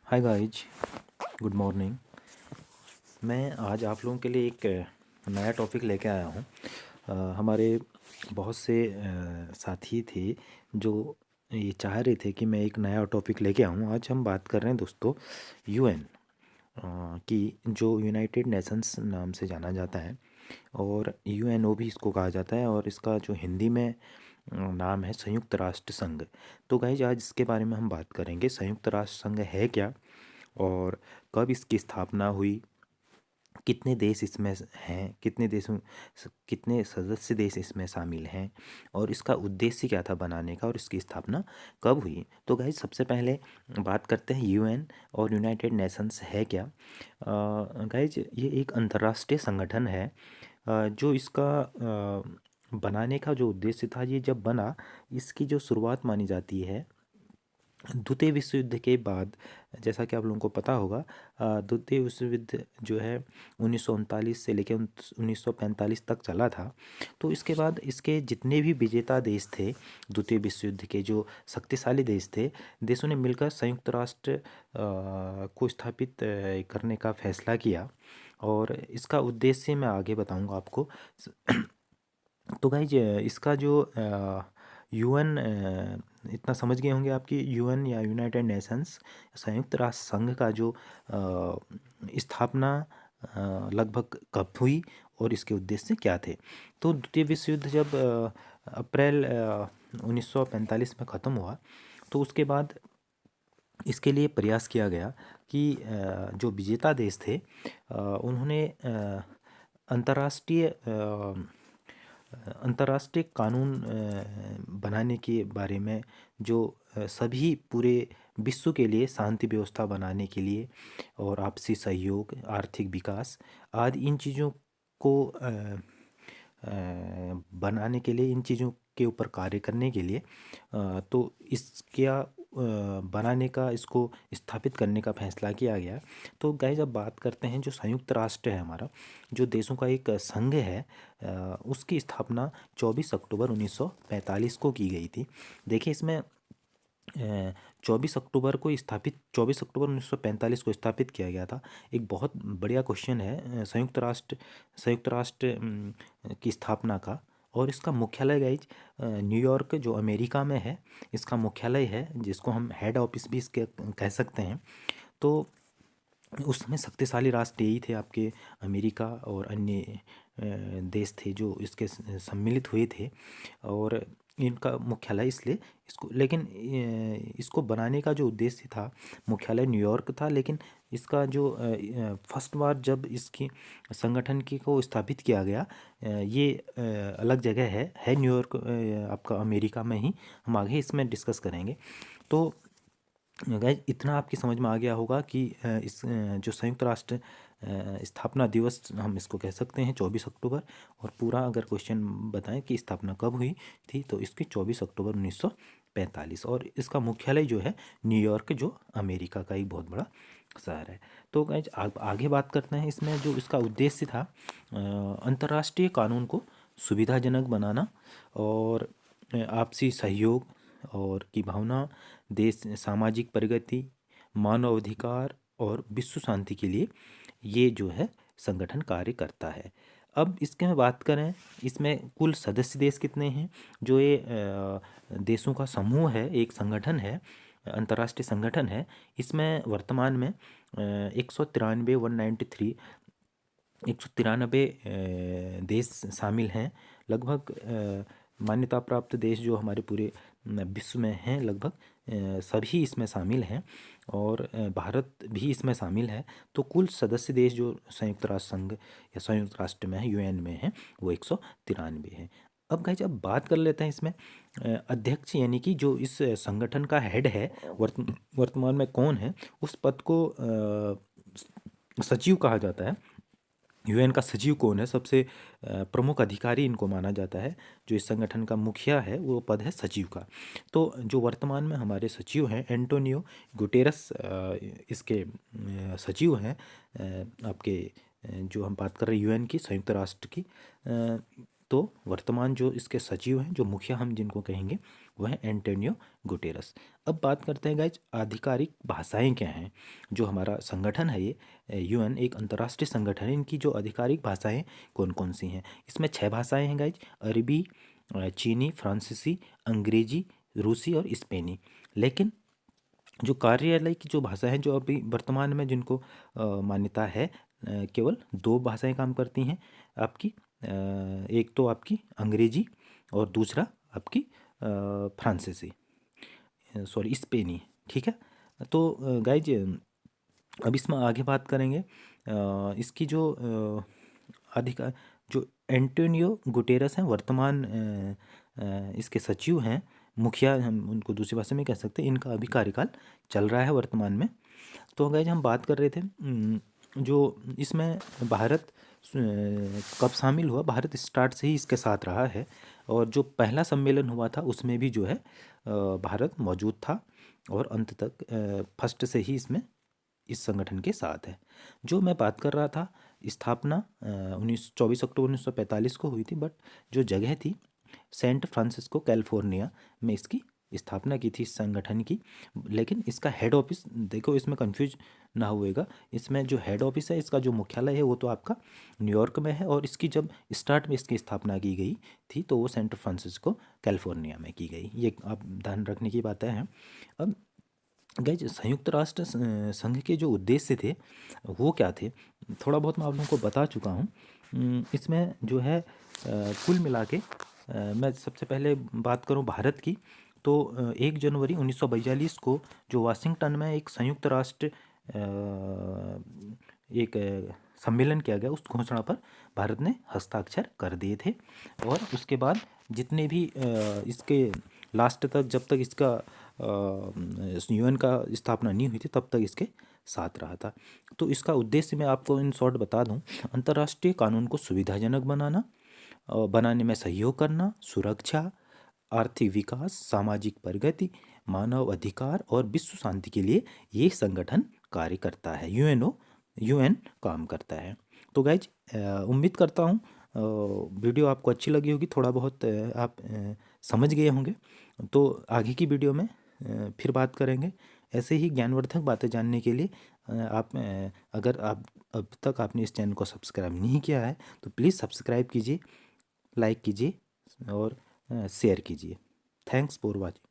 Hi guys, good morning. मैं आज आप लोगों के लिए एक नया टॉपिक लेके आया हूँ। हमारे बहुत से साथी थे जो ये चाह रहे थे कि मैं एक नया टॉपिक लेके आऊँ। आज हम बात कर रहे हैं दोस्तों यूएन की, जो यूनाइटेड नेशंस नाम से जाना जाता है और यूएनओ भी इसको कहा जाता है, और इसका जो हिंदी में नाम है संयुक्त राष्ट्र संघ। तो गाइज आज इसके बारे में हम बात करेंगे, संयुक्त राष्ट्र संघ है क्या और कब इसकी स्थापना हुई, कितने देश इसमें हैं, कितने सदस्य देश इसमें शामिल हैं, और इसका उद्देश्य क्या था बनाने का, और इसकी स्थापना कब हुई। तो गाइज सबसे पहले बात करते हैं यूएन और यूनाइटेड नेशंस है क्या। गाइज ये एक अंतर्राष्ट्रीय संगठन है। जो इसका बनाने का जो उद्देश्य था, ये जब बना, इसकी जो शुरुआत मानी जाती है द्वितीय विश्व युद्ध के बाद। जैसा कि आप लोगों को पता होगा, द्वितीय विश्व युद्ध जो है 1939 से लेकर 1945 तक चला था। तो इसके बाद इसके जितने भी विजेता देश थे, द्वितीय विश्व युद्ध के जो शक्तिशाली देश थे, देशों ने मिलकर संयुक्त राष्ट्र को स्थापित करने का फैसला किया। और इसका उद्देश्य मैं आगे बताऊंगा आपको। तो गाइज इसका जो यूएन, इतना समझ गए होंगे आपकी, यूएन या यूनाइटेड नेशंस संयुक्त राष्ट्र संघ का जो स्थापना लगभग कब हुई और इसके उद्देश्य क्या थे। तो द्वितीय विश्व युद्ध जब अप्रैल 1945 में ख़त्म हुआ, तो उसके बाद इसके लिए प्रयास किया गया कि जो विजेता देश थे उन्होंने अंतर्राष्ट्रीय अंतर्राष्ट्रीय कानून बनाने के बारे में, जो सभी पूरे विश्व के लिए शांति व्यवस्था बनाने के लिए और आपसी सहयोग, आर्थिक विकास आदि इन चीज़ों को बनाने के लिए, इन चीज़ों के ऊपर कार्य करने के लिए, तो इसका बनाने का, इसको स्थापित करने का फैसला किया गया। तो गाइस अब बात करते हैं, जो संयुक्त राष्ट्र है हमारा, जो देशों का एक संघ है, उसकी स्थापना 24 अक्टूबर 1945 को की गई थी। देखिए इसमें 24 अक्टूबर 1945 को स्थापित किया गया था। एक बहुत बढ़िया क्वेश्चन है संयुक्त राष्ट्र की स्थापना का। और इसका मुख्यालय गाइज न्यूयॉर्क, जो अमेरिका में है, इसका मुख्यालय है, जिसको हम हेड ऑफिस भी इसके कह सकते हैं। तो उस समय शक्तिशाली राष्ट्र यही थे आपके, अमेरिका और अन्य देश थे जो इसके सम्मिलित हुए थे। और इनका मुख्यालय इसलिए इसको, लेकिन इसको बनाने का जो उद्देश्य था, मुख्यालय न्यूयॉर्क था, लेकिन इसका जो फर्स्ट बार जब इसकी संगठन की को स्थापित किया गया, ये अलग जगह है न्यूयॉर्क, आपका अमेरिका में ही। हम आगे इसमें डिस्कस करेंगे। तो गाइज इतना आपकी समझ में आ गया होगा कि इस जो संयुक्त राष्ट्र स्थापना दिवस हम इसको कह सकते हैं 24 अक्टूबर। और पूरा अगर क्वेश्चन बताएं कि स्थापना कब हुई थी, तो इसकी 24 अक्टूबर 1945, और इसका मुख्यालय जो है न्यूयॉर्क, जो अमेरिका का एक बहुत बड़ा शहर है। तो गाइज आगे बात करते हैं। इसमें जो इसका उद्देश्य था, अंतर्राष्ट्रीय कानून को सुविधाजनक बनाना और आपसी सहयोग और की भावना, देश सामाजिक प्रगति, मानव अधिकार और विश्व शांति के लिए ये जो है संगठन कार्य करता है। अब इसके में बात करें, इसमें कुल सदस्य देश कितने हैं। जो ये देशों का समूह है, एक संगठन है, अंतर्राष्ट्रीय संगठन है, इसमें वर्तमान में 193 193 193 देश शामिल हैं। लगभग मान्यता प्राप्त देश जो हमारे पूरे विश्व में हैं, लगभग सभी इसमें शामिल हैं, और भारत भी इसमें शामिल है। तो कुल सदस्य देश जो संयुक्त राष्ट्र संघ या संयुक्त राष्ट्र में है, यूएन में है, वो 193 हैं। अब गाइस अब बात कर लेते हैं इसमें अध्यक्ष, यानी कि जो इस संगठन का हेड है, वर्तमान में कौन है। उस पद को सचिव कहा जाता है। यूएन का सचिव कौन है, सबसे प्रमुख अधिकारी इनको माना जाता है। जो इस संगठन का मुखिया है, वो पद है सचिव का। तो जो वर्तमान में हमारे सचिव हैं, एंटोनियो गुटेरस इसके सचिव हैं। आपके जो हम बात कर रहे हैं यूएन की, संयुक्त राष्ट्र की, तो वर्तमान जो इसके सचिव हैं, जो मुखिया हम जिनको कहेंगे, वह है एंटोनियो गुटेरस। अब बात करते हैं गाइज आधिकारिक भाषाएं क्या हैं। जो हमारा संगठन है ये यूएन एक अंतर्राष्ट्रीय संगठन है, इनकी जो आधिकारिक भाषाएं कौन कौन सी हैं। इसमें 6 भाषाएं हैं गाइज, अरबी, चीनी, फ्रांसीसी, अंग्रेजी, रूसी और स्पेनी। लेकिन जो कार्यालय की जो भाषा है, जो अभी वर्तमान में जिनको मान्यता है, केवल 2 भाषाएं काम करती हैं आपकी। एक तो आपकी अंग्रेजी और दूसरा आपकी फ्रांसीसी, सॉरी स्पेनी। ठीक है। तो गाइज अब इसमें आगे बात करेंगे इसकी जो अधिकार, जो एंटोनियो गुटेरस हैं वर्तमान इसके सचिव हैं, मुखिया हम उनको दूसरी भाषा में कह सकते हैं। इनका अभी कार्यकाल चल रहा है वर्तमान में। तो गाइज हम बात कर रहे थे जो इसमें भारत कब शामिल हुआ। भारत स्टार्ट से ही इसके साथ रहा है, और जो पहला सम्मेलन हुआ था उसमें भी जो है भारत मौजूद था, और अंत तक फर्स्ट से ही इसमें इस संगठन के साथ है। जो मैं बात कर रहा था, स्थापना 24 अक्टूबर 1945 को हुई थी, बट जो जगह थी सेंट फ्रांसिस्को कैलिफोर्निया में इसकी स्थापना की थी इस संगठन की। लेकिन इसका हेड ऑफिस देखो, इसमें कंफ्यूज ना हुएगा, इसमें जो हेड ऑफिस है, इसका जो मुख्यालय है वो तो आपका न्यूयॉर्क में है, और इसकी जब स्टार्ट में इसकी स्थापना की गई थी तो वो सेंट फ्रांसिस्को कैलिफोर्निया में की गई। ये आप ध्यान रखने की बातें हैं। अब गाइज संयुक्त राष्ट्र संघ के जो उद्देश्य थे वो क्या थे, थोड़ा बहुत मैं आप लोगों को बता चुका हूँ। इसमें जो है कुल मिला के मैं सबसे पहले बात करूँ भारत की, तो 1 जनवरी 1942 को जो वाशिंगटन में एक संयुक्त राष्ट्र एक सम्मेलन किया गया, उस घोषणा पर भारत ने हस्ताक्षर कर दिए थे। और उसके बाद जितने भी इसके लास्ट तक, जब तक इसका यूएन का स्थापना नहीं हुई थी तब तक इसके साथ रहा था। तो इसका उद्देश्य मैं आपको इन शॉर्ट बता दूं, अंतर्राष्ट्रीय कानून को सुविधाजनक बनाना, बनाने में सहयोग करना, सुरक्षा, आर्थिक विकास, सामाजिक प्रगति, मानव अधिकार और विश्व शांति के लिए ये संगठन कार्य करता है। यूएन काम करता है। तो गाइज उम्मीद करता हूँ वीडियो आपको अच्छी लगी होगी, थोड़ा बहुत आप समझ गए होंगे। तो आगे की वीडियो में फिर बात करेंगे ऐसे ही ज्ञानवर्धक बातें जानने के लिए। अगर आप अब तक आपने इस चैनल को सब्सक्राइब नहीं किया है तो प्लीज़ सब्सक्राइब कीजिए, लाइक कीजिए और शेयर कीजिए। Thanks for watching.